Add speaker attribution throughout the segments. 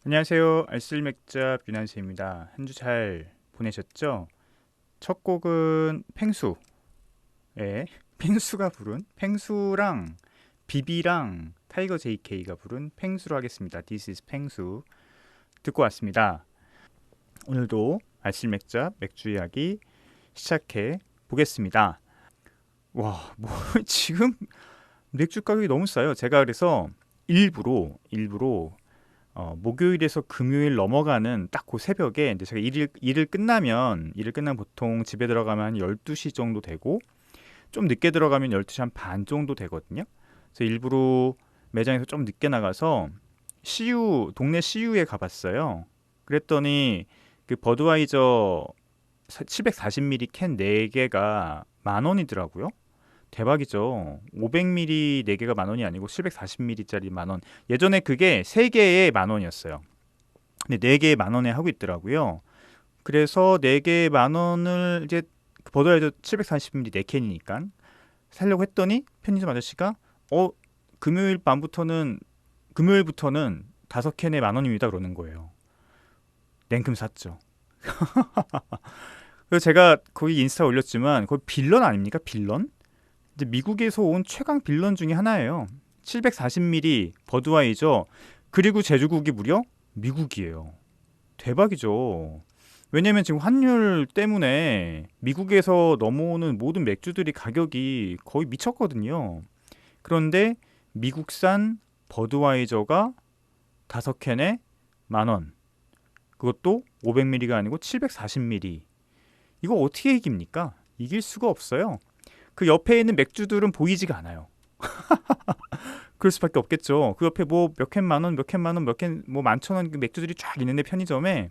Speaker 1: 안녕하세요. 알쓸맥잡 유난세입니다. 한 주 잘 보내셨죠? 첫 곡은 펭수의 펭수가 부른 펭수랑 비비랑 타이거 JK가 부른 펭수로 하겠습니다. This is 펭수 듣고 왔습니다. 오늘도 알쓸맥잡 맥주 이야기 시작해 보겠습니다. 와, 뭐 지금 맥주 가격이 너무 싸요. 제가 그래서 일부러 목요일에서 금요일 넘어가는 딱 그 새벽에 이제 제가 일을 끝나면 보통 집에 들어가면 한 12시 정도 되고 좀 늦게 들어가면 12시 한 반 정도 되거든요. 그래서 일부러 매장에서 좀 늦게 나가서 동네 CU에 가봤어요. 그랬더니 그 버드와이저 740ml 캔 4개가 만 원이더라고요. 대박이죠. 500ml 4개가 만 원이 아니고 740ml짜리 만 원. 예전에 그게 3개에 만 원이었어요. 근데 4개에 만 원에 하고 있더라고요. 그래서 4개에 만 원을 이제 버더라이저 740ml 4캔이니까 살려고 했더니 편의점 아저씨가 어 금요일부터는 5캔에 만 원입니다 그러는 거예요. 냉큼 샀죠. 그래서 제가 거기 인스타 올렸지만 거기 빌런 아닙니까? 빌런? 이제 미국에서 온 최강 빌런 중에 하나예요. 740ml 버드와이저 그리고 제주국이 무려 미국이에요. 대박이죠. 왜냐면 지금 환율 때문에 미국에서 넘어오는 모든 맥주들이 가격이 거의 미쳤거든요. 그런데 미국산 버드와이저가 5캔에 만 원. 그것도 500ml가 아니고 740ml. 이거 어떻게 이깁니까? 이길 수가 없어요. 그 옆에 있는 맥주들은 보이지가 않아요. 그럴 수밖에 없겠죠. 그 옆에 뭐 몇 캔 만 원, 몇 캔 만 원, 몇 캔 뭐 만천 원 맥주들이 쫙 있는데 편의점에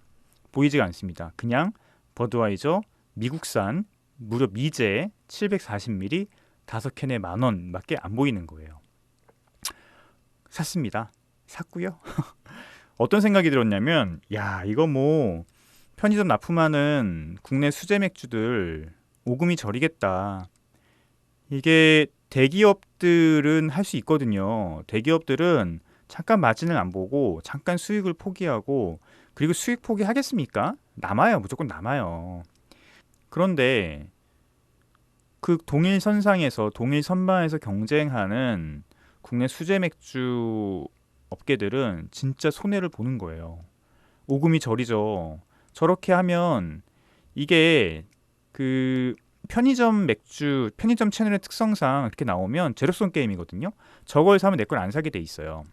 Speaker 1: 보이지가 않습니다. 그냥 버드와이저 미국산 무려 미제 740ml 5캔에 만 원밖에 안 보이는 거예요. 샀습니다. 샀고요. 어떤 생각이 들었냐면 야 이거 뭐 편의점 납품하는 국내 수제 맥주들 오금이 저리겠다. 이게 대기업들은 할 수 있거든요. 대기업들은 잠깐 마진을 안 보고 잠깐 수익을 포기하고 그리고 수익 포기하겠습니까? 남아요. 무조건 남아요. 그런데 그 동일 선반에서 경쟁하는 국내 수제 맥주 업계들은 진짜 손해를 보는 거예요. 오금이 저리죠. 저렇게 하면 이게 그 편의점 채널의 특성상 이렇게 나오면 제로섬 게임이거든요. 저걸 사면 내 걸 안 사게 돼 있어요.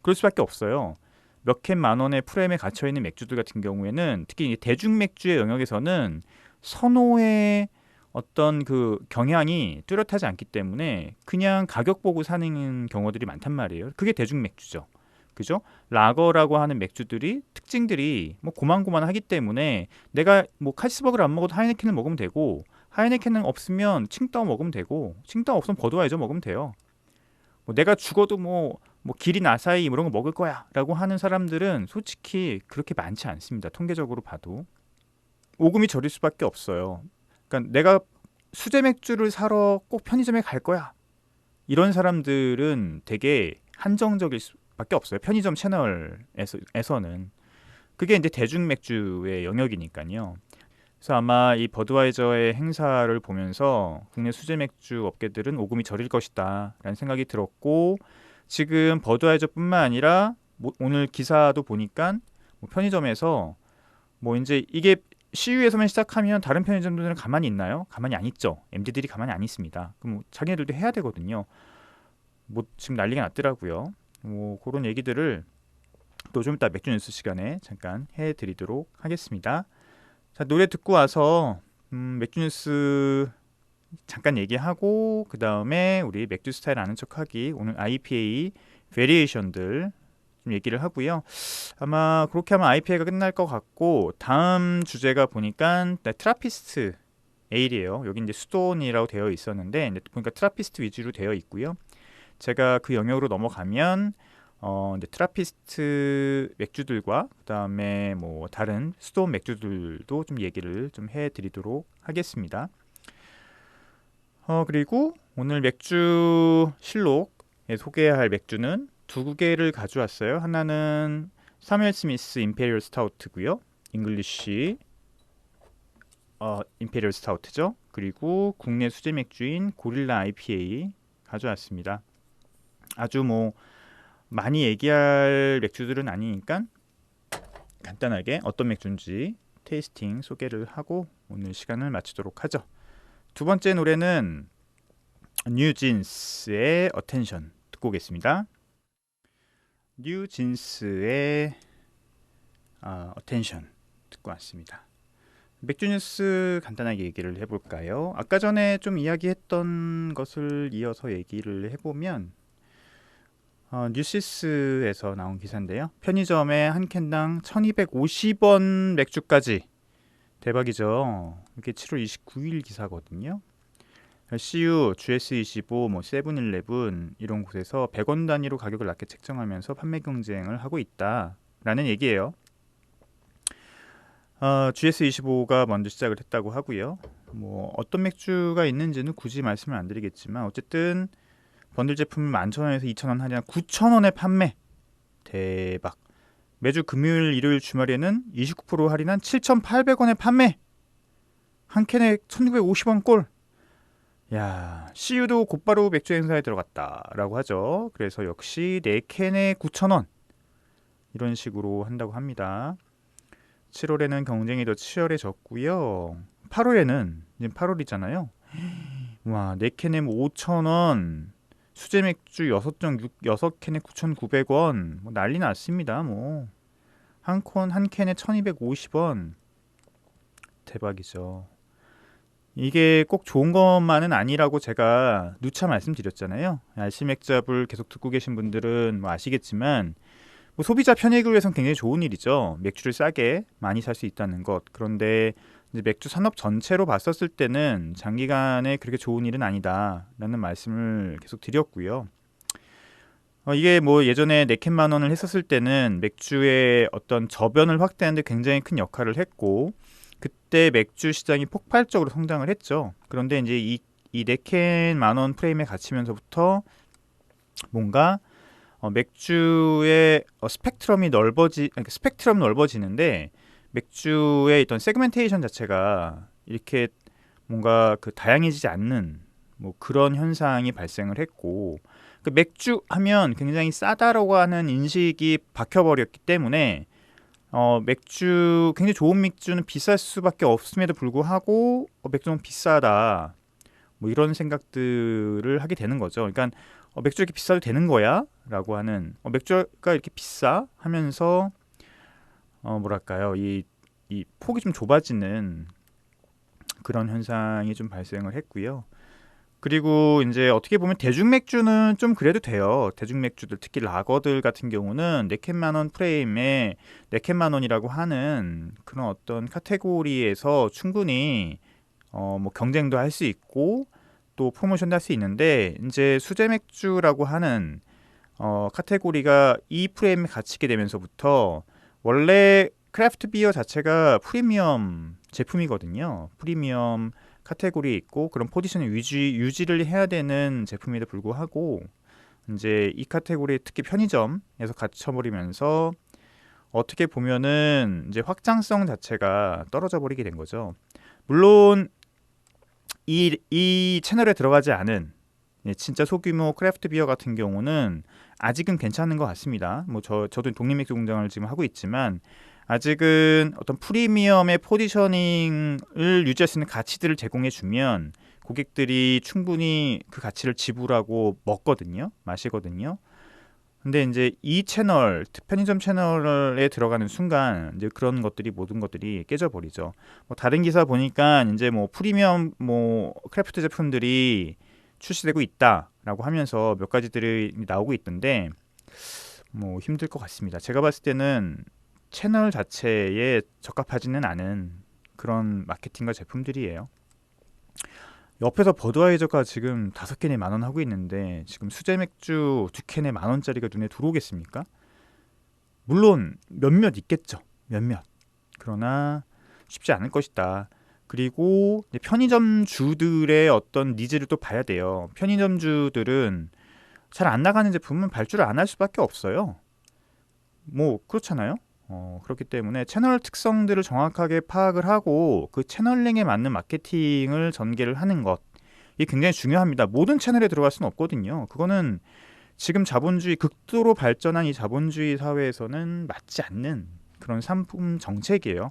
Speaker 1: 그럴 수밖에 없어요. 몇 캔 만 원의 프레임에 갇혀 있는 맥주들 같은 경우에는 특히 대중 맥주의 영역에서는 선호의 어떤 그 경향이 뚜렷하지 않기 때문에 그냥 가격 보고 사는 경우들이 많단 말이에요. 그게 대중 맥주죠. 그죠? 라거라고 하는 맥주들이 특징들이 뭐 고만고만하기 때문에 내가 뭐 카시스버그를 안 먹어도 하이네켄을 먹으면 되고 하이네켄은 없으면 칭따오 먹으면 되고 칭따오 없으면 버드와이저 먹으면 돼요. 뭐 내가 죽어도 뭐 기린 아사히 이런 거 먹을 거야라고 하는 사람들은 솔직히 그렇게 많지 않습니다. 통계적으로 봐도 오금이 저릴 수밖에 없어요. 그러니까 내가 수제 맥주를 사러 꼭 편의점에 갈 거야. 이런 사람들은 되게 한정적일 수밖에 없어요. 편의점 채널에서는 그게 이제 대중 맥주의 영역이니까요. 그래서 아마 이 버드와이저의 행사를 보면서 국내 수제 맥주 업계들은 오금이 저릴 것이다라는 생각이 들었고 지금 버드와이저뿐만 아니라 오늘 기사도 보니까 뭐 편의점에서 뭐 이제 이게 CU에서만 시작하면 다른 편의점들은 가만히 있나요? 가만히 안 있죠. MD들이 가만히 안 있습니다. 그럼 뭐 자기네들도 해야 되거든요. 뭐 지금 난리가 났더라고요. 뭐 그런 얘기들을 또 좀 이따 맥주 뉴스 시간에 잠깐 해드리도록 하겠습니다. 자, 노래 듣고 와서 맥주 뉴스 잠깐 얘기하고 그 다음에 우리 맥주 스타일 아는 척하기 오늘 IPA 베리에이션들 좀 얘기를 하고요. 아마 그렇게 하면 IPA가 끝날 것 같고 다음 주제가 보니까 트라피스트 에일이에요. 여기 이제 수도원이라고 되어 있었는데 이제 보니까 트라피스트 위주로 되어 있고요. 제가 그 영역으로 넘어가면 이제 트라피스트 맥주들과 그다음에 뭐 다른 수도원 맥주들도 좀 얘기를 좀 해드리도록 하겠습니다. 그리고 오늘 맥주 실록에 소개할 맥주는 두 개를 가져왔어요. 하나는 사무엘 스미스 임페리얼 스타우트고요. 잉글리쉬 임페리얼 스타우트죠. 그리고 국내 수제 맥주인 고릴라 IPA 가져왔습니다. 아주 뭐 많이 얘기할 맥주들은 아니니까 간단하게 어떤 맥주인지 테이스팅 소개를 하고 오늘 시간을 마치도록 하죠. 두 번째 노래는 뉴진스의 어텐션 듣고 오겠습니다. 뉴진스의 어텐션 듣고 왔습니다. 맥주 뉴스 간단하게 얘기를 해볼까요? 아까 전에 좀 이야기했던 것을 이어서 얘기를 해보면 뉴시스에서 나온 기사인데요. 편의점에 한 캔당 1250원 맥주까지 대박이죠. 이게 7월 29일 기사거든요. CU, GS25, 뭐 세븐일레븐 이런 곳에서 100원 단위로 가격을 낮게 책정하면서 판매 경쟁을 하고 있다라는 얘기예요. GS25가 먼저 시작을 했다고 하고요. 뭐 어떤 맥주가 있는지는 굳이 말씀을 안 드리겠지만 어쨌든 번들 제품을 11,000원에서 2,000원 할인 9,000원에 판매. 대박. 매주 금요일, 일요일, 주말에는 29% 할인한 7,800원에 판매. 한 캔에 1,950원 꼴. 야, CU도 곧바로 맥주 행사에 들어갔다라고 하죠. 그래서 역시 4캔에 9,000원. 이런 식으로 한다고 합니다. 7월에는 경쟁이 더 치열해졌고요. 8월에는 지금 8월이잖아요. 와, 4캔에 5,000원. 수제 맥주 6캔에 9,900원. 뭐 난리 났습니다. 뭐 한 캔에 1,250원. 대박이죠. 이게 꼭 좋은 것만은 아니라고 제가 누차 말씀드렸잖아요. RC 맥잡을 계속 듣고 계신 분들은 뭐 아시겠지만 뭐 소비자 편익을 위해서는 굉장히 좋은 일이죠. 맥주를 싸게 많이 살 수 있다는 것. 그런데 이제 맥주 산업 전체로 봤었을 때는 장기간에 그렇게 좋은 일은 아니다라는 말씀을 계속 드렸고요. 이게 뭐 예전에 4캔 만 원을 했었을 때는 맥주의 어떤 저변을 확대하는 데 굉장히 큰 역할을 했고 그때 맥주 시장이 폭발적으로 성장을 했죠. 그런데 이제 이 4캔 만 원 프레임에 갇히면서부터 뭔가 맥주의 스펙트럼이 넓어지는데 맥주의 어떤 세그멘테이션 자체가 이렇게 뭔가 그 다양해지지 않는 뭐 그런 현상이 발생을 했고 그 맥주 하면 굉장히 싸다라고 하는 인식이 박혀버렸기 때문에 맥주 굉장히 좋은 맥주는 비쌀 수밖에 없음에도 불구하고 맥주는 비싸다 뭐 이런 생각들을 하게 되는 거죠. 그러니까 맥주 이렇게 비싸도 되는 거야? 라고 하는 맥주가 이렇게 비싸? 하면서 뭐랄까요 이 폭이 좀 좁아지는 그런 현상이 좀 발생을 했고요. 그리고 이제 어떻게 보면 대중맥주는 좀 그래도 돼요. 대중맥주들 특히 라거들 같은 경우는 4캔 만원 프레임에 4캔 만원이라고 하는 그런 어떤 카테고리에서 충분히 뭐 경쟁도 할 수 있고 또 프로모션도 할 수 있는데 이제 수제 맥주라고 하는 카테고리가 이 프레임에 갇히게 되면서부터 원래 크래프트 비어 자체가 프리미엄 제품이거든요. 프리미엄 카테고리에 있고 그런 포지션을 유지를 해야 되는 제품에도 불구하고 이제 이 카테고리 특히 편의점에서 갇혀버리면서 어떻게 보면은 이제 확장성 자체가 떨어져 버리게 된 거죠. 물론 이 채널에 들어가지 않은 진짜 소규모 크래프트 비어 같은 경우는 아직은 괜찮은 것 같습니다. 뭐 저도 독립맥주 공장을 지금 하고 있지만 아직은 어떤 프리미엄의 포지셔닝을 유지할 수 있는 가치들을 제공해 주면 고객들이 충분히 그 가치를 지불하고 마시거든요. 근데 이제 이 채널, 편의점 채널에 들어가는 순간 이제 그런 것들이 모든 것들이 깨져버리죠. 뭐 다른 기사 보니까 이제 뭐 프리미엄 뭐 크래프트 제품들이 출시되고 있다라고 하면서 몇 가지들이 나오고 있던데 뭐 힘들 것 같습니다. 제가 봤을 때는 채널 자체에 적합하지는 않은 그런 마케팅과 제품들이에요. 옆에서 버드와이저가 지금 5캔에 10,000원 하고 있는데 지금 수제 맥주 2캔에 10,000원짜리가 눈에 들어오겠습니까? 물론 몇몇 있겠죠. 몇몇. 그러나 쉽지 않을 것이다. 그리고 편의점주들의 어떤 니즈를 또 봐야 돼요. 편의점주들은 잘 안 나가는 제품은 발주를 안 할 수밖에 없어요. 뭐 그렇잖아요. 그렇기 때문에 채널 특성들을 정확하게 파악을 하고 그 채널링에 맞는 마케팅을 전개를 하는 것, 이게 굉장히 중요합니다. 모든 채널에 들어갈 수는 없거든요. 그거는 지금 자본주의 극도로 발전한 이 자본주의 사회에서는 맞지 않는 그런 상품 정책이에요.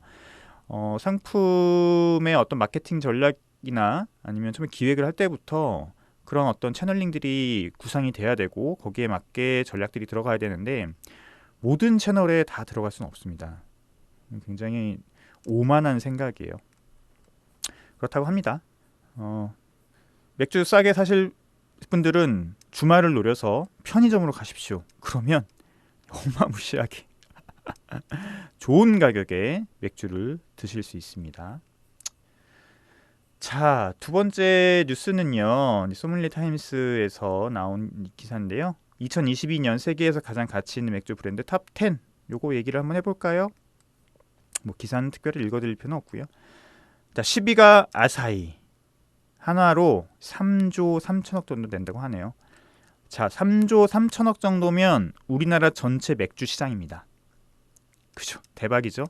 Speaker 1: 상품의 어떤 마케팅 전략이나 아니면 처음에 기획을 할 때부터 그런 어떤 채널링들이 구상이 돼야 되고 거기에 맞게 전략들이 들어가야 되는데 모든 채널에 다 들어갈 수는 없습니다. 굉장히 오만한 생각이에요. 그렇다고 합니다. 맥주 싸게 사실 분들은 주말을 노려서 편의점으로 가십시오. 그러면 어마무시하게 좋은 가격에 맥주를 드실 수 있습니다. 자, 두 번째 뉴스는요. 소믈리에 타임스에서 나온 기사인데요. 2022년 세계에서 가장 가치 있는 맥주 브랜드 탑 10. 요거 얘기를 한번 해볼까요? 뭐 기사는 특별히 읽어드릴 필요는 없고요. 자, 10위가 아사히. 한화로 3조 3천억 정도 된다고 하네요. 자, 3조 3천억 정도면 우리나라 전체 맥주 시장입니다. 그죠? 대박이죠?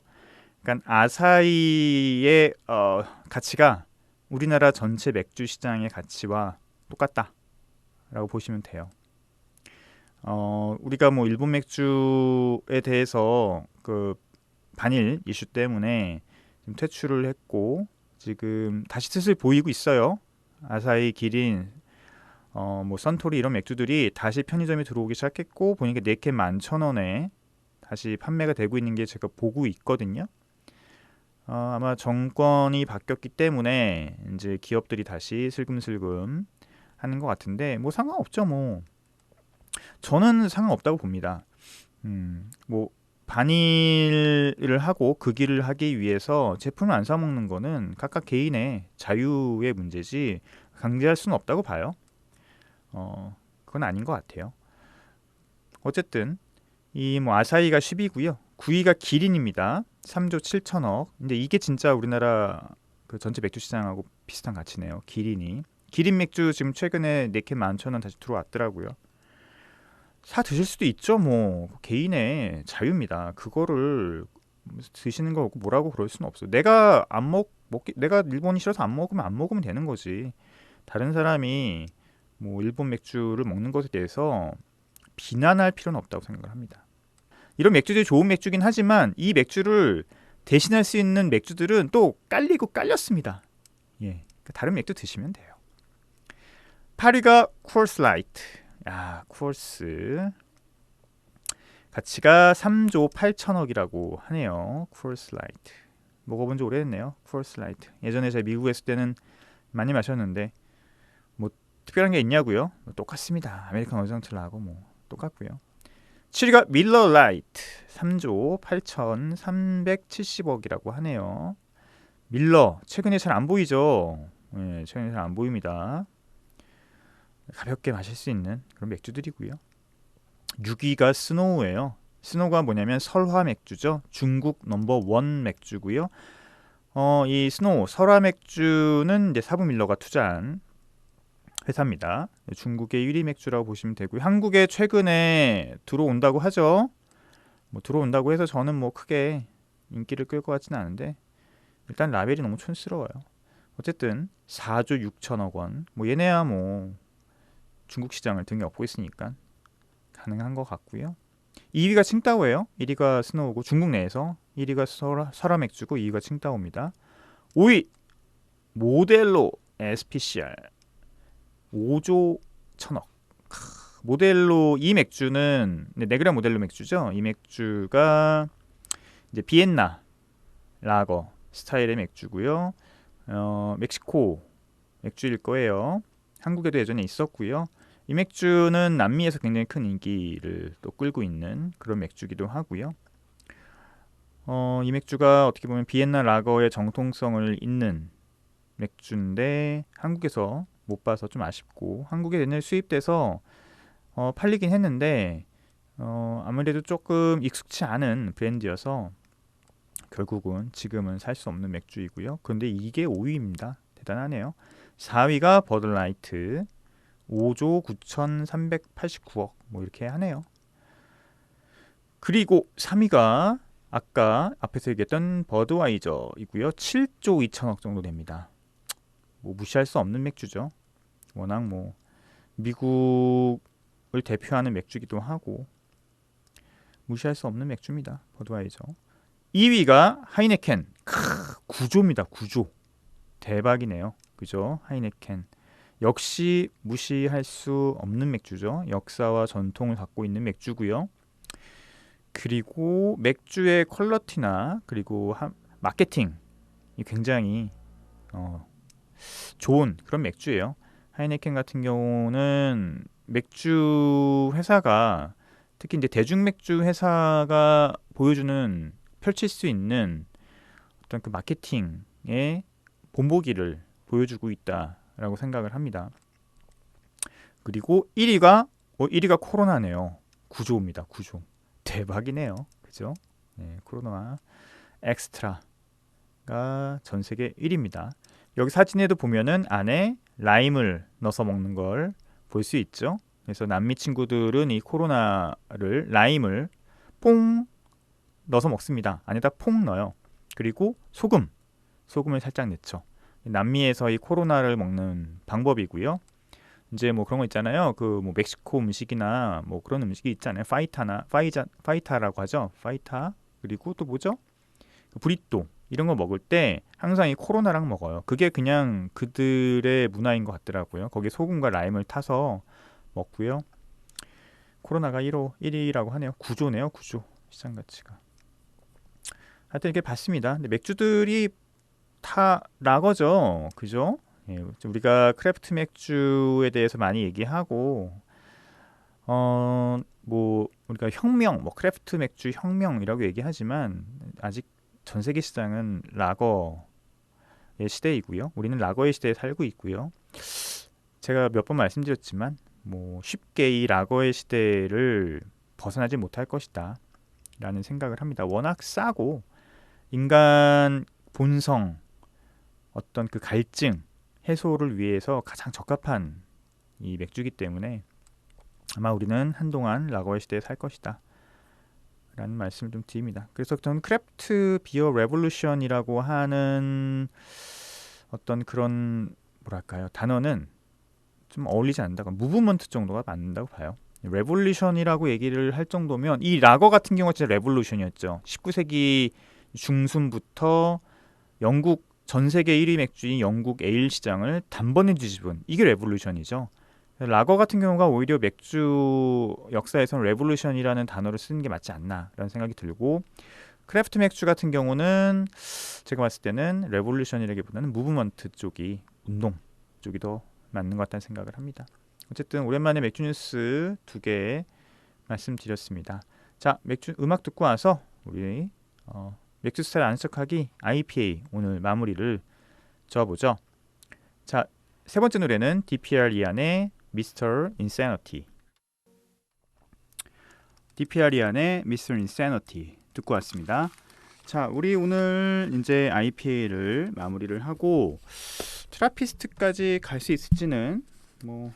Speaker 1: 그러니까 아사히의 가치가 우리나라 전체 맥주 시장의 가치와 똑같다라고 보시면 돼요. 우리가 뭐 일본 맥주에 대해서 그 반일 이슈 때문에 지금 퇴출을 했고 지금 다시 슬슬 보이고 있어요. 아사히, 기린, 뭐 선토리 이런 맥주들이 다시 편의점에 들어오기 시작했고 보니까 4캔 11,000원에 다시 판매가 되고 있는 게 제가 보고 있거든요. 아마 정권이 바뀌었기 때문에 이제 기업들이 다시 슬금슬금 하는 것 같은데 뭐 상관없죠. 뭐 저는 상관없다고 봅니다. 뭐 반일을 하고 극일을 하기 위해서 제품을 안 사 먹는 거는 각각 개인의 자유의 문제지 강제할 수는 없다고 봐요. 그건 아닌 것 같아요. 어쨌든 이 뭐 아사히가 10위고요. 9위가 기린입니다. 3조 7천억. 근데 이게 진짜 우리나라 그 전체 맥주 시장하고 비슷한 가치네요. 기린이. 기린 맥주 지금 최근에 4캔 11,000원 다시 들어왔더라고요. 사 드실 수도 있죠. 뭐 개인의 자유입니다. 그거를 드시는 거 뭐라고 그럴 수는 없어요. 내가 안 먹기 내가 일본이 싫어서 안 먹으면 되는 거지. 다른 사람이 뭐 일본 맥주를 먹는 것에 대해서 비난할 필요는 없다고 생각을 합니다. 이런 맥주들이 좋은 맥주긴 하지만 이 맥주를 대신할 수 있는 맥주들은 또 깔리고 깔렸습니다. 예, 그러니까 다른 맥주 드시면 돼요. 8위가 쿠얼스 라이트. 쿠얼스 가치가 3조 8천억이라고 하네요. 쿠얼스 라이트 먹어본 지 오래됐네요. 쿠얼스 라이트 예전에 제가 미국에 있을 때는 많이 마셨는데 뭐 특별한 게 있냐고요? 뭐 똑같습니다. 아메리칸 어정틀하고 뭐 똑같고요. 7위가 밀러 라이트 3조 8,370억이라고 하네요. 밀러 최근에 잘 안 보이죠? 예, 최근에 잘 안 보입니다. 가볍게 마실 수 있는 그런 맥주들이고요. 6위가 스노우예요. 스노우가 뭐냐면 설화 맥주죠. 중국 넘버 원 맥주고요. 이 스노우 설화 맥주는 이제 사부밀러가 투자한 회사입니다. 중국의 1위 맥주라고 보시면 되고요. 한국에 최근에 들어온다고 하죠. 뭐 들어온다고 해서 저는 뭐 크게 인기를 끌 것 같지는 않은데 일단 라벨이 너무 촌스러워요. 어쨌든 4조 6천억 원. 뭐 얘네야 뭐 중국 시장을 등에 업고 있으니까 가능한 것 같고요. 2위가 칭따오예요. 1위가 스노우고 중국 내에서 1위가 설화 맥주고 2위가 칭따오입니다. 5위 모델로 SPCR 5조 1천억. 모델로 이 맥주는 네그라 모델로 맥주죠. 이 맥주가 이제 비엔나 라거 스타일의 맥주고요. 멕시코 맥주일 거예요. 한국에도 예전에 있었고요. 이 맥주는 남미에서 굉장히 큰 인기를 또 끌고 있는 그런 맥주기도 하고요. 이 맥주가 어떻게 보면 비엔나 라거의 정통성을 잇는 맥주인데 한국에서 못 봐서 좀 아쉽고 한국에 옛날에 수입돼서 팔리긴 했는데 아무래도 조금 익숙치 않은 브랜드여서 결국은 지금은 살 수 없는 맥주이고요. 그런데 이게 5위입니다. 대단하네요. 4위가 버드라이트 5조 9,389억 뭐 이렇게 하네요. 그리고 3위가 아까 앞에서 얘기했던 버드와이저이고요. 7조 2천억 정도 됩니다. 뭐 무시할 수 없는 맥주죠. 워낙 뭐 미국을 대표하는 맥주기도 하고 무시할 수 없는 맥주입니다. 버드와이저. 2위가 하이네켄. 9조입니다. 9조. 대박이네요. 그죠? 하이네켄. 역시 무시할 수 없는 맥주죠. 역사와 전통을 갖고 있는 맥주고요. 그리고 맥주의 퀄리티나 그리고 마케팅이 굉장히 좋은 그런 맥주예요. 하이네켄 같은 경우는 맥주 회사가 특히 이제 대중 맥주 회사가 보여주는 펼칠 수 있는 어떤 그 마케팅의 본보기를 보여주고 있다라고 생각을 합니다. 그리고 1위가 코로나네요. 9조입니다. 9조. 대박이네요. 그죠? 네, 코로나 엑스트라가 전 세계 1위입니다. 여기 사진에도 보면은 안에 라임을 넣어서 먹는 걸 볼 수 있죠. 그래서 남미 친구들은 이 코로나를 라임을 뽕 넣어서 먹습니다. 안에다 퐁 넣어요. 그리고 소금을 살짝 넣죠. 남미에서 이 코로나를 먹는 방법이고요. 이제 뭐 그런 거 있잖아요. 그 뭐 멕시코 음식이나 뭐 그런 음식이 있잖아요. 파이타라고 하죠. 파이타. 그리고 또 뭐죠? 브리또 이런 거 먹을 때 항상 이 코로나랑 먹어요. 그게 그냥 그들의 문화인 것 같더라고요. 거기에 소금과 라임을 타서 먹고요. 코로나가 1위라고 하네요. 9조네요. 9조 시장 가치가. 하여튼 이렇게 봤습니다. 근데 맥주들이 다 라거죠. 그죠? 예, 우리가 크래프트 맥주에 대해서 많이 얘기하고 뭐 우리가 혁명, 뭐 크래프트 맥주 혁명이라고 얘기하지만 아직 전 세계 시장은 라거의 시대이고요. 우리는 라거의 시대에 살고 있고요. 제가 몇 번 말씀드렸지만 뭐 쉽게 이 라거의 시대를 벗어나지 못할 것이다 라는 생각을 합니다. 워낙 싸고 인간 본성 어떤 그 갈증 해소를 위해서 가장 적합한 이 맥주기 때문에 아마 우리는 한동안 라거의 시대에 살 것이다 라는 말씀을 좀 드립니다. 그래서 저는 크래프트 비어 레볼루션이라고 하는 어떤 그런 뭐랄까요 단어는 좀 어울리지 않는다. 무브먼트 정도가 맞는다고 봐요. 레볼루션이라고 얘기를 할 정도면 이 라거 같은 경우가 진짜 레볼루션이었죠. 19세기 중순부터 영국 전 세계 1위 맥주인 영국 에일 시장을 단번에 뒤집은 이게 레볼루션이죠. 라거 같은 경우가 오히려 맥주 역사에서는 레볼루션이라는 단어를 쓰는 게 맞지 않나라는 생각이 들고 크래프트 맥주 같은 경우는 제가 봤을 때는 레볼루션이라기보다는 무브먼트 쪽이 운동 쪽이 더 맞는 것 같다는 생각을 합니다. 어쨌든 오랜만에 맥주 뉴스 2개 말씀드렸습니다. 자, 맥주 음악 듣고 와서 우리 맥주 스타일 아는 척하기 IPA 오늘 마무리를 지어보죠. 자, 세 번째 노래는 DPR 이안의 Mr. Insanity. DPR 이안의 Mr. Insanity 듣고 왔습니다. 자, 우리 오늘 이제 IPA를 마무리를 하고 트라피스트까지 갈 수 있을지는 뭐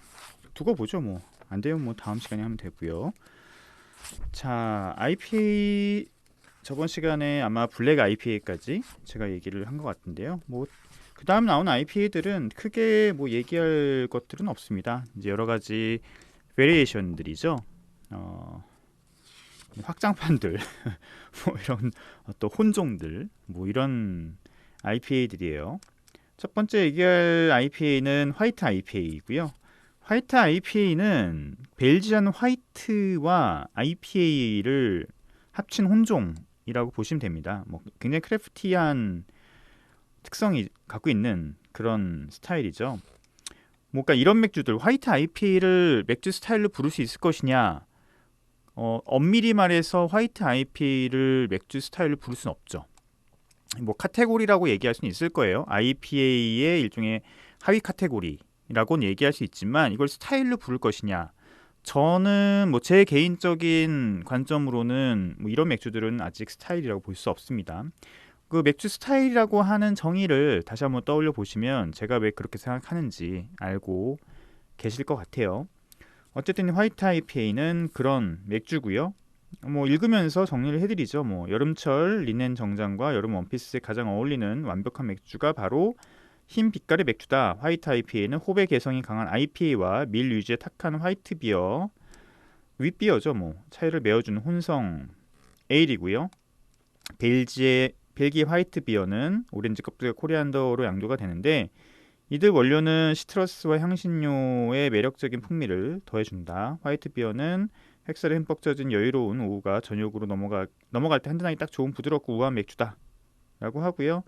Speaker 1: 두고 보죠. 뭐 안 되면 뭐 다음 시간에 하면 되고요. 자, IPA 저번 시간에 아마 블랙 IPA까지 제가 얘기를 한 것 같은데요. 뭐 그 다음 나온 IPA들은 크게 뭐 얘기할 것들은 없습니다. 이제 여러 가지 베리에이션들이죠. 확장판들, 뭐 이런 또 혼종들, 뭐 이런 IPA들이에요. 첫 번째 얘기할 IPA는 화이트 IPA이고요. 화이트 IPA는 벨지안 화이트와 IPA를 합친 혼종이라고 보시면 됩니다. 뭐 굉장히 크래프티한 특성이 갖고 있는 그런 스타일이죠. 뭔가 이런 맥주들 화이트 IPA를 맥주 스타일로 부를 수 있을 것이냐? 엄밀히 말해서 화이트 IPA를 맥주 스타일로 부를 수는 없죠. 뭐 카테고리라고 얘기할 수는 있을 거예요. IPA의 일종의 하위 카테고리라고는 얘기할 수 있지만 이걸 스타일로 부를 것이냐? 저는 뭐 제 개인적인 관점으로는 뭐 이런 맥주들은 아직 스타일이라고 볼 수 없습니다. 그 맥주 스타일이라고 하는 정의를 다시 한번 떠올려 보시면 제가 왜 그렇게 생각하는지 알고 계실 것 같아요. 어쨌든 화이트 IPA는 그런 맥주고요. 뭐 읽으면서 정리를 해드리죠. 뭐 여름철 리넨 정장과 여름 원피스에 가장 어울리는 완벽한 맥주가 바로 흰 빛깔의 맥주다. 화이트 IPA는 호배 개성이 강한 IPA와 밀 유지에 탁한 화이트 비어, 윗비어죠. 뭐 차이를 메워주는 혼성 에일이고요. 벨기에 화이트 비어는 오렌지 껍질과 코리안더로 양조가 되는데 이들 원료는 시트러스와 향신료의 매력적인 풍미를 더해준다. 화이트 비어는 햅쌀에 흠뻑 젖은 여유로운 오후가 저녁으로 넘어갈 때 한잔하기 딱 좋은 부드럽고 우아한 맥주다. 라고 하고요.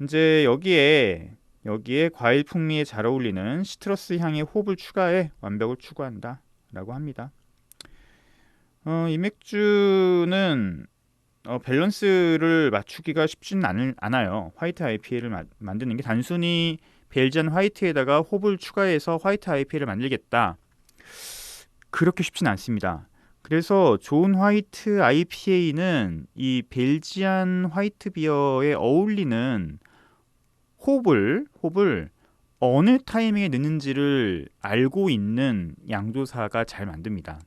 Speaker 1: 이제 여기에 과일 풍미에 잘 어울리는 시트러스 향의 홉을 추가해 완벽을 추구한다. 라고 합니다. 이 맥주는 밸런스를 맞추기가 쉽지는 않아요. 화이트 IPA를 만드는 게 단순히 벨지안 화이트에다가 홉을 추가해서 화이트 IPA를 만들겠다. 그렇게 쉽진 않습니다. 그래서 좋은 화이트 IPA는 이 벨지안 화이트 비어에 어울리는 홉을 어느 타이밍에 넣는지를 알고 있는 양조사가 잘 만듭니다.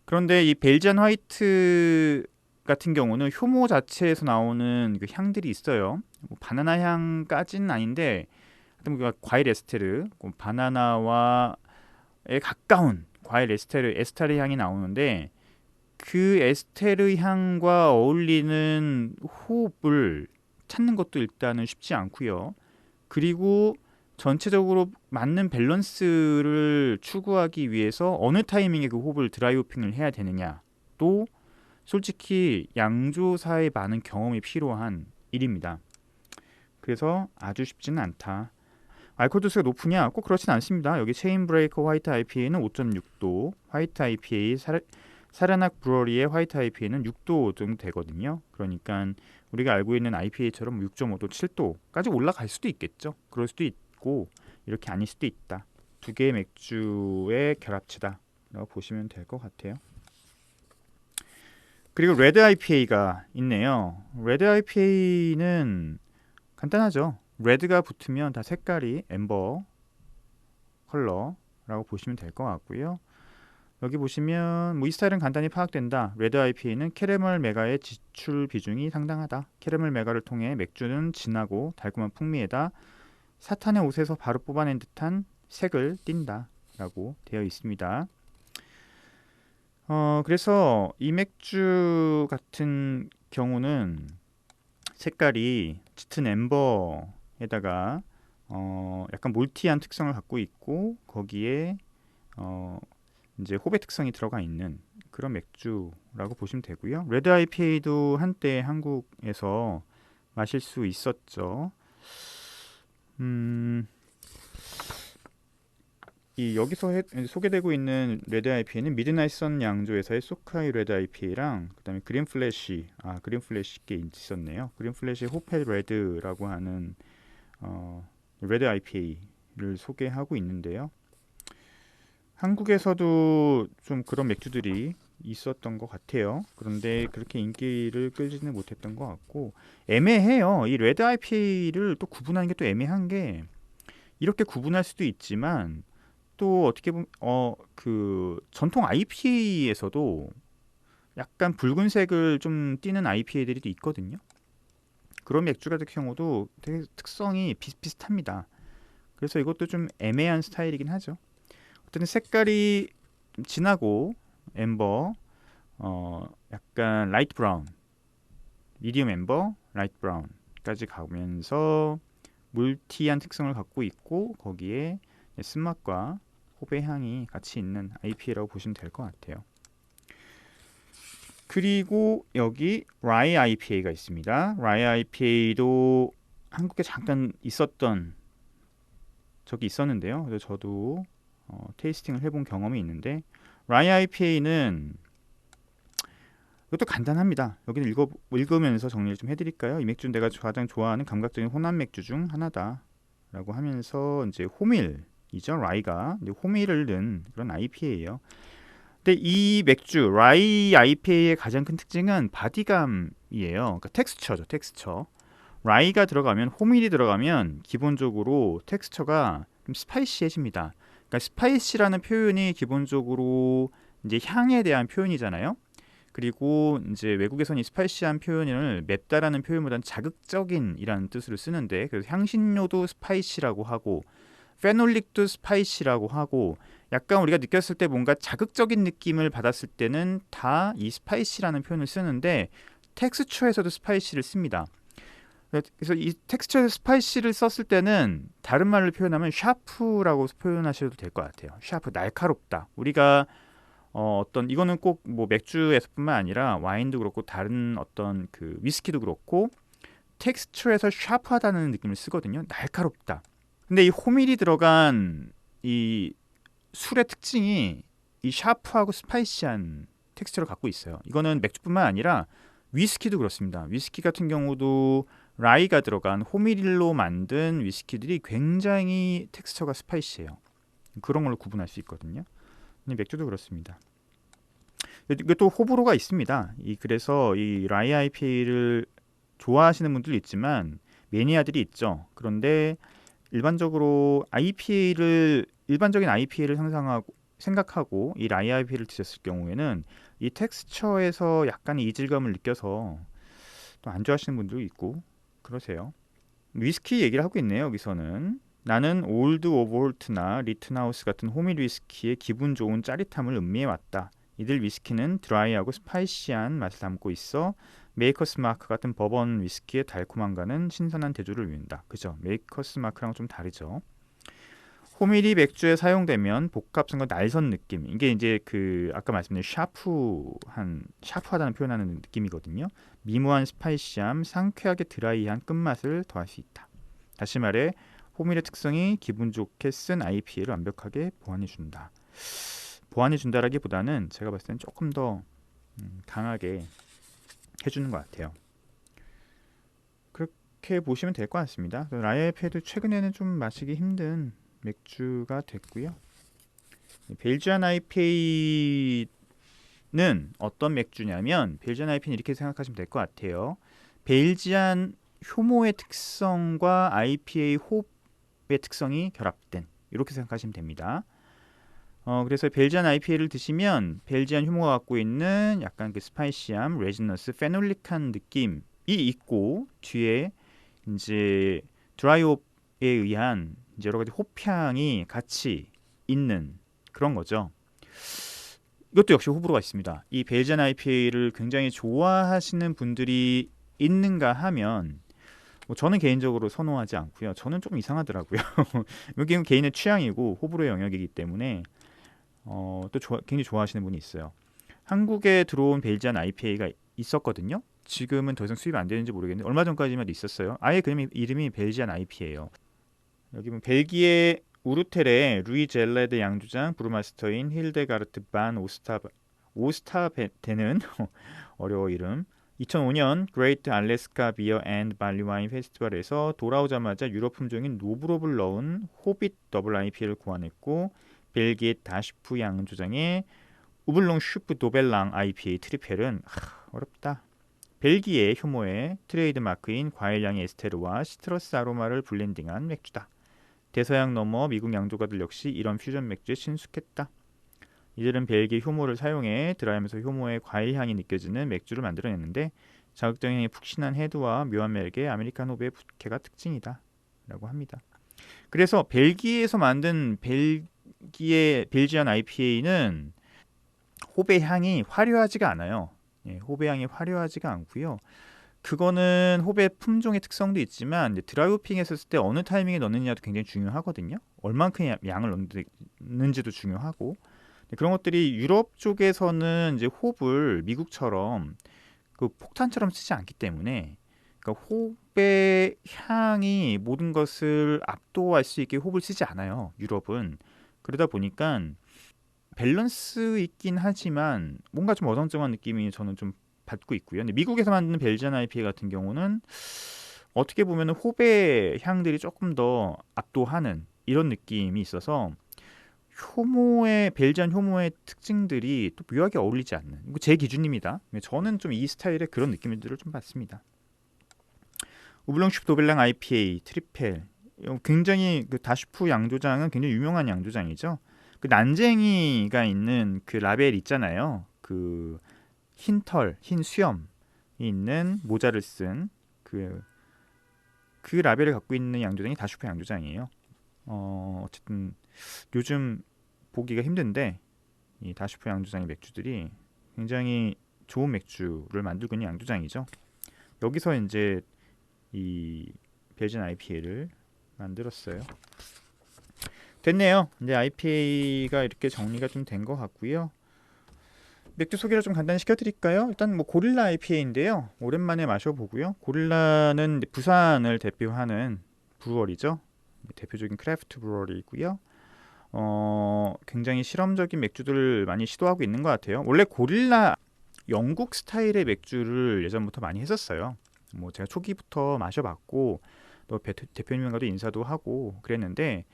Speaker 1: 그런데 이 벨지안 화이트 같은 경우는 효모 자체에서 나오는 그 향들이 있어요. 뭐 바나나 향까지는 아닌데 과일 에스테르, 바나나와에 가까운 과일 에스테르 향이 나오는데 그 에스테르 향과 어울리는 호흡을 찾는 것도 일단은 쉽지 않고요. 그리고 전체적으로 맞는 밸런스를 추구하기 위해서 어느 타이밍에 그 호흡을 드라이호핑을 해야 되느냐 또 솔직히 양조사에 많은 경험이 필요한 일입니다. 그래서 아주 쉽지는 않다. 알코올 도수가 높으냐? 꼭 그렇진 않습니다. 여기 체인 브레이커 화이트 IPA는 5.6도, 화이트 IPA 사라낙 브루어리의 화이트 IPA는 6도 정도 되거든요. 그러니까 우리가 알고 있는 IPA처럼 6.5도, 7도까지 올라갈 수도 있겠죠. 그럴 수도 있고 이렇게 아닐 수도 있다. 두 개의 맥주의 결합체다라고 보시면 될 것 같아요. 그리고 레드 IPA가 있네요. 레드 IPA는 간단하죠. 레드가 붙으면 다 색깔이 엠버 컬러라고 보시면 될 것 같고요. 여기 보시면 이 스타일은 간단히 파악된다. 레드 IPA는 캐러멜 메가의 지출 비중이 상당하다. 캐러멜 메가를 통해 맥주는 진하고 달콤한 풍미에다 사탄의 옷에서 바로 뽑아낸 듯한 색을 띈다 라고 되어 있습니다. 그래서 이 맥주 같은 경우는 색깔이 짙은 엠버에다가 약간 몰티한 특성을 갖고 있고 거기에 이제 호배 특성이 들어가 있는 그런 맥주라고 보시면 되고요. 레드 IPA도 한때 한국에서 마실 수 있었죠. 여기서 소개되고 있는 레드 IPA는 미드나잇 선 양조에서의 소카이 레드 IPA랑 그다음에 그린 플래시 게 있었네요. 그린 플래시 호펠 레드라고 하는 레드 IPA를 소개하고 있는데요. 한국에서도 좀 그런 맥주들이 있었던 것 같아요. 그런데 그렇게 인기를 끌지는 못했던 것 같고 애매해요. 이 레드 IPA를 또 구분하는 게 또 애매한 게 이렇게 구분할 수도 있지만 또 어떻게 보면 그 전통 IPA에서도 약간 붉은색을 좀 띠는 IPA들이 있거든요. 그런 맥주 같은 경우도 되게 특성이 비슷비슷합니다. 그래서 이것도 좀 애매한 스타일이긴 하죠. 어쨌든 색깔이 좀 진하고 엠버, 약간 라이트 브라운, 미디움 엠버, 라이트 브라운까지 가면서 물티한 특성을 갖고 있고 거기에 쓴맛과 호배 향이 같이 있는 IPA라고 보시면 될 것 같아요. 그리고 여기 라이 IPA가 있습니다. 라이 IPA도 한국에 잠깐 있었던 적이 있었는데요. 그래서 저도 테이스팅을 해본 경험이 있는데 라이 IPA는 이것도 간단합니다. 여기는 읽으면서 정리를 좀 해드릴까요? 이 맥주는 내가 가장 좋아하는 감각적인 혼합 맥주 중 하나다 라고 하면서 이제 호밀이죠. 라이가 호밀을 넣은 그런 IPA예요. 근데 이 맥주 라이 IPA의 가장 큰 특징은 바디감이에요. 그러니까 텍스처죠. 텍스처. 라이가 들어가면 호밀이 들어가면 기본적으로 텍스처가 좀 스파이시해집니다. 그러니까 스파이시라는 표현이 기본적으로 이제 향에 대한 표현이잖아요. 그리고 이제 외국에서는 이 스파이시한 표현을 맵다라는 표현보다는 자극적인이라는 뜻으로 쓰는데, 그래서 향신료도 스파이시라고 하고 페놀릭도 스파이시라고 하고, 약간 우리가 느꼈을 때 뭔가 자극적인 느낌을 받았을 때는 다 이 스파이시라는 표현을 쓰는데, 텍스처에서도 스파이시를 씁니다. 그래서 이 텍스처에서 스파이시를 썼을 때는 다른 말로 표현하면 샤프라고 표현하셔도 될 것 같아요. 샤프, 날카롭다. 우리가 어떤 이거는 꼭 뭐 맥주에서뿐만 아니라 와인도 그렇고 다른 어떤 그 위스키도 그렇고 텍스처에서 샤프하다는 느낌을 쓰거든요. 날카롭다. 근데 이 호밀이 들어간 이 술의 특징이 이 샤프하고 스파이시한 텍스처를 갖고 있어요. 이거는 맥주뿐만 아니라 위스키도 그렇습니다. 위스키 같은 경우도 라이가 들어간 호밀로 만든 위스키들이 굉장히 텍스처가 스파이시해요. 그런 걸로 구분할 수 있거든요. 근데 맥주도 그렇습니다. 이게 또 호불호가 있습니다. 그래서 이 라이 IPA를 좋아하시는 분들도 있지만 매니아들이 있죠. 그런데 일반적인 IPA를 생각하고 이 라이 IPA를 드셨을 경우에는 이 텍스처에서 약간의 이질감을 느껴서 또 안 좋아하시는 분들도 있고 그러세요. 위스키 얘기를 하고 있네요. 여기서는 나는 올드 오버홀트나 리튼하우스 같은 호밀 위스키의 기분 좋은 짜릿함을 음미해 왔다. 이들 위스키는 드라이하고 스파이시한 맛을 담고 있어 메이커스 마크 같은 버번 위스키의 달콤함과는 신선한 대조를 이룬다. 그죠? 메이커스 마크랑 좀 다르죠. 호밀이 맥주에 사용되면 복합성과 날선 느낌. 이게 이제 그 아까 말씀드린 샤프하다는 표현하는 느낌이거든요. 미모한 스파이시함, 상쾌하게 드라이한 끝맛을 더할 수 있다. 다시 말해 호밀의 특성이 기분 좋게 쓴 IPA를 완벽하게 보완해준다. 보완해준다라기보다는 제가 봤을 때는 조금 더 강하게 해주는 것 같아요. 그렇게 보시면 될 것 같습니다. 라이 IPA도 최근에는 좀 마시기 힘든 맥주가 됐고요. 벨지안 IPA는 어떤 맥주냐면 벨지안 IPA는 이렇게 생각하시면 될 것 같아요. 벨지안 효모의 특성과 IPA 호흡의 특성이 결합된 이렇게 생각하시면 됩니다. 그래서 벨지안 IPA를 드시면 벨지안 효모가 갖고 있는 약간 그 스파이시함, 레지너스, 페놀릭한 느낌이 있고 뒤에 이제 드라이홉에 의한 이제 여러 가지 호향이 같이 있는 그런 거죠. 이것도 역시 호불호가 있습니다. 이 벨지안 IPA를 굉장히 좋아하시는 분들이 있는가 하면 저는 개인적으로 선호하지 않고요. 저는 좀 이상하더라고요. 이게 개인의 취향이고 호불호의 영역이기 때문에 굉장히 좋아하시는 분이 있어요. 한국에 들어온 벨지안 IPA가 있었거든요. 지금은 더 이상 수입 안 되는지 모르겠는데 얼마 전까지만 있었어요. 아예 그 이름이 벨지안 IPA예요. 여기 보면 벨기에 우르텔의 루이 젤레드 양주장 브루마스터인 힐데가르트 반 오스타베테는 어려워 이름 2005년 그레이트 알래스카 비어 앤드 발리 와인 페스티벌에서 돌아오자마자 유럽 품종인 노브롭을 넣은 호빗 더블 IPA를 고안했고 벨기에 다시프 양조장의 우블롱 슈프 도벨랑 IPA 트리펠은 어렵다. 벨기에 효모의 트레이드 마크인 과일향의 에스테르와 시트러스 아로마를 블렌딩한 맥주다. 대서양 넘어 미국 양조가들 역시 이런 퓨전 맥주에 친숙했다. 이들은 벨기에 효모를 사용해 드라이하면서 효모의 과일향이 느껴지는 맥주를 만들어냈는데 자극적인 푹신한 헤드와 묘한 멜의 아메리카노 배 부캐가 특징이다 라고 합니다. 그래서 벨기에에서 만든 벨지안 IPA는 호배 향이 화려하지가 않아요. 호배 향이 화려하지가 않고요. 그거는 호배 품종의 특성도 있지만 드라이 호핑 했을 때 어느 타이밍에 넣느냐도 굉장히 중요하거든요. 얼만큼 양을 넣는지도 중요하고 그런 것들이 유럽 쪽에서는 이제 홉을 미국처럼 그 폭탄처럼 쓰지 않기 때문에 그러니까 홉의 향이 모든 것을 압도할 수 있게 홉을 쓰지 않아요. 유럽은 그러다 보니까 밸런스 있긴 하지만 뭔가 좀 어정쩡한 느낌이 저는 좀 받고 있고요. 근데 미국에서 만드는 벨지안 IPA 같은 경우는 어떻게 보면 홉의 향들이 조금 더 압도하는 이런 느낌이 있어서 벨지안 효모의 특징들이 또 묘하게 어울리지 않는 제 기준입니다. 저는 좀 이 스타일의 그런 느낌들을 좀 받습니다. 우블롱슈프 도벨랑 IPA 트리펠 굉장히 그 다슈프 양조장은 굉장히 유명한 양조장이죠. 그 난쟁이가 있는 그 라벨 있잖아요. 그 흰 털, 흰 수염이 있는 모자를 쓴 그 라벨을 갖고 있는 양조장이 다슈퍼 양조장이에요. 어쨌든 요즘 보기가 힘든데 이 다슈퍼 양조장의 맥주들이 굉장히 좋은 맥주를 만들고 있는 양조장이죠. 여기서 이제 이 벨지안 IPA를 만들었어요. 됐네요. 이제 IPA가 이렇게 정리가 좀 된 것 같고요. 맥주 소개를 좀 간단히 시켜드릴까요? 일단 뭐 고릴라 IPA인데요. 오랜만에 마셔보고요. 고릴라는 부산을 대표하는 브루어리죠. 대표적인 크래프트 브루어리이고요. 굉장히 실험적인 맥주들을 많이 시도하고 있는 것 같아요. 원래 고릴라 영국 스타일의 맥주를 예전부터 많이 했었어요. 뭐 제가 초기부터 마셔봤고 또 대표님과도 인사도 하고 그랬는데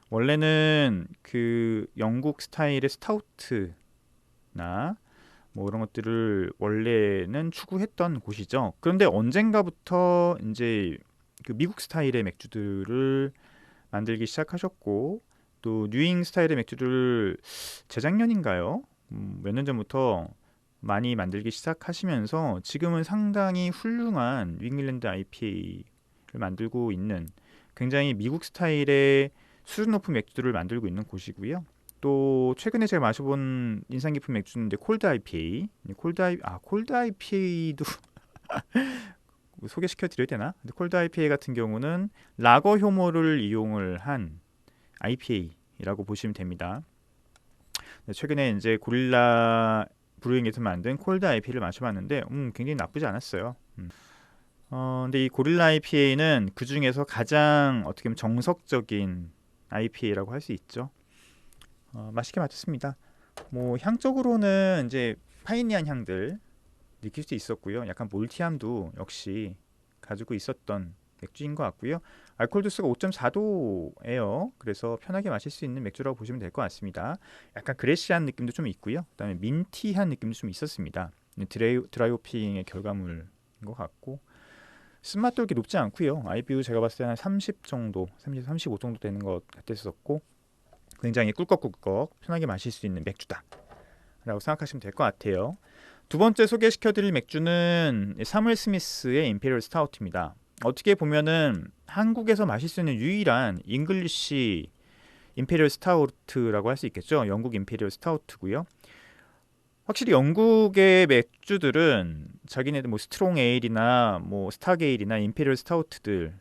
Speaker 1: 원래는 그 영국 스타일의 스타우트나 뭐 이런 것들을 원래는 추구했던 곳이죠. 그런데 언젠가부터 이제 그 미국 스타일의 맥주들을 만들기 시작하셨고 또 뉴잉 스타일의 맥주를 재작년인가요? 몇 년 전부터 많이 만들기 시작하시면서 지금은 상당히 훌륭한 윙글랜드 IPA를 만들고 있는 굉장히 미국 스타일의 수준 높은 맥주들을 만들고 있는 곳이고요. 또 최근에 제가 마셔본 인상 깊은 맥주는 이제 콜드 IPA. 콜드 IPA도 소개시켜 드려야 되나? 근데 콜드 IPA 같은 경우는 라거 효모를 이용을 한 IPA라고 보시면 됩니다. 최근에 이제 고릴라 브루잉에서 만든 콜드 IPA를 마셔봤는데 굉장히 나쁘지 않았어요. 근데 이 고릴라 IPA는 그 중에서 가장 어떻게 보면 정석적인 IPA라고 할 수 있죠. 맛있게 마셨습니다. 뭐 향적으로는 이제 파이니한 향들 느낄 수 있었고요. 약간 몰티함도 역시 가지고 있었던 맥주인 것 같고요. 알코올 도수가 5.4도예요. 그래서 편하게 마실 수 있는 맥주라고 보시면 될 것 같습니다. 약간 그레시한 느낌도 좀 있고요. 그다음에 민티한 느낌도 좀 있었습니다. 드라이호핑의 결과물인 것 같고 쓴맛도 이렇게 높지 않고요. IBU 제가 봤을 때는 한 30 정도, 30, 35 정도 되는 것 같았었고 굉장히 꿀꺽꿀꺽 편하게 마실 수 있는 맥주다 라고 생각하시면 될 것 같아요. 두 번째 소개시켜드릴 맥주는 사무엘 스미스의 임페리얼 스타우트입니다. 어떻게 보면은 한국에서 마실 수 있는 유일한 잉글리시 임페리얼 스타우트라고 할 수 있겠죠. 영국 임페리얼 스타우트고요. 확실히 영국의 맥주들은 자기네들 뭐 스트롱 에일이나 뭐 스타게일이나 임페리얼 스타우트들의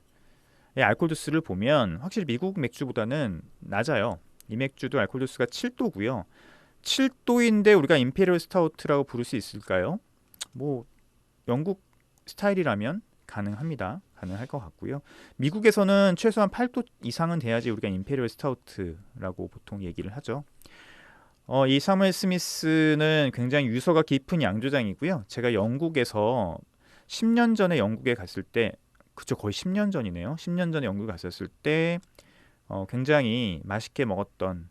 Speaker 1: 알코올 도수를 보면 확실히 미국 맥주보다는 낮아요. 이 맥주도 알코올 도수가 7도고요. 7도인데 우리가 임페리얼 스타우트라고 부를 수 있을까요? 뭐 영국 스타일이라면 가능합니다. 가능할 것 같고요. 미국에서는 최소한 8도 이상은 돼야지 우리가 임페리얼 스타우트라고 보통 얘기를 하죠. 이 사무엘 스미스는 굉장히 유서가 깊은 양조장이고요. 제가 영국에서 10년 전에 영국에 갔을 때, 그쵸, 거의 10년 전이네요. 10년 전에 영국에 갔었을 때 굉장히 맛있게 먹었던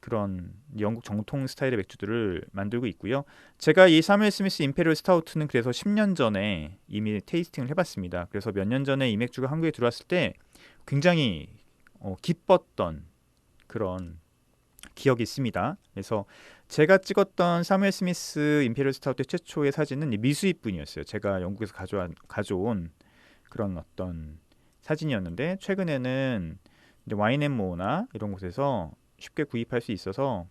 Speaker 1: 그런 영국 정통 스타일의 맥주들을 만들고 있고요. 제가 이 사무엘 스미스 임페리얼 스타우트는 그래서 10년 전에 이미 테이스팅을 해봤습니다. 그래서 몇 년 전에 이 맥주가 한국에 들어왔을 때 굉장히 기뻤던 그런 기억이 있습니다. 그래서 제가 찍었던 사무엘 스미스 임페리얼 스타우트 최초의 사진은 미수입분이었어요. 제가 영국에서 가져온 그런 어떤 사진이었는데 최근에는 이제 와인앤모어나 이런 곳에서 쉽게 구입할 수 있어서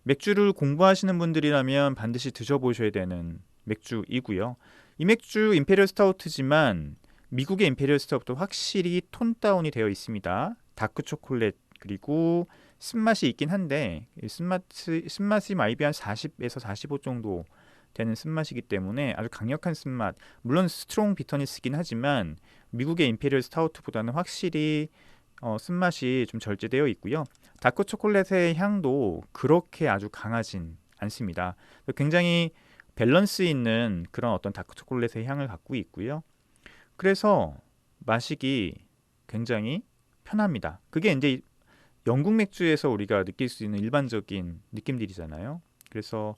Speaker 1: 맥주를 공부하시는 분들이라면 반드시 드셔보셔야 되는 맥주이고요. 이 맥주 임페리얼 스타우트지만 미국의 임페리얼 스타우트 확실히 톤 다운이 되어 있습니다. 다크 초콜릿 그리고 쓴맛이 있긴 한데 쓴맛이 maybe 한 40에서 45 정도 되는 쓴맛이기 때문에 아주 강력한 쓴맛, 물론 스트롱 비터니스긴 하지만 미국의 임페리얼 스타우트보다는 확실히 쓴맛이 좀 절제되어 있고요. 다크 초콜릿의 향도 그렇게 아주 강하진 않습니다. 굉장히 밸런스 있는 그런 어떤 다크 초콜릿의 향을 갖고 있고요. 그래서 마시기 굉장히 편합니다. 그게 이제 영국 맥주에서 우리가 느낄 수 있는 일반적인 느낌들이잖아요. 그래서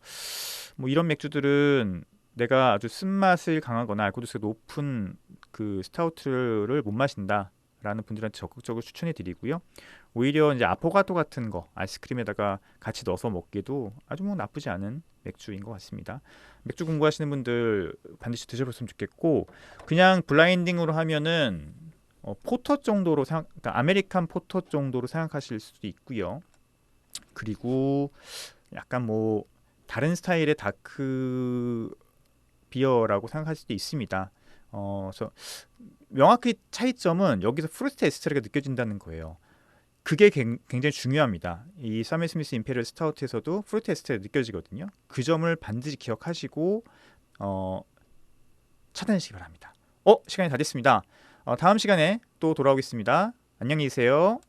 Speaker 1: 뭐 이런 맥주들은 내가 아주 쓴맛을 강하거나 알코올 도수가 높은 그 스타우트를 못 마신다 라는 분들한테 적극적으로 추천해 드리고요. 오히려 이제 아포가토 같은 거 아이스크림에다가 같이 넣어서 먹기도 아주 뭐 나쁘지 않은 맥주인 것 같습니다. 맥주 공부하시는 분들 반드시 드셔봤으면 좋겠고, 그냥 블라인딩으로 하면은 포터 정도로 그러니까 아메리칸 포터 정도로 생각하실 수도 있고요. 그리고 약간 뭐 다른 스타일의 다크 비어라고 생각할 수도 있습니다. 그래서 명확히 차이점은 여기서 프루스트 에스테르가 느껴진다는 거예요. 그게 굉장히 중요합니다. 이 사멜 스미스 임페리얼 스타우트에서도 프루트 에스테르가 느껴지거든요. 그 점을 반드시 기억하시고 찾아내시기 바랍니다. 시간이 다 됐습니다. 다음 시간에 또 돌아오겠습니다. 안녕히 계세요.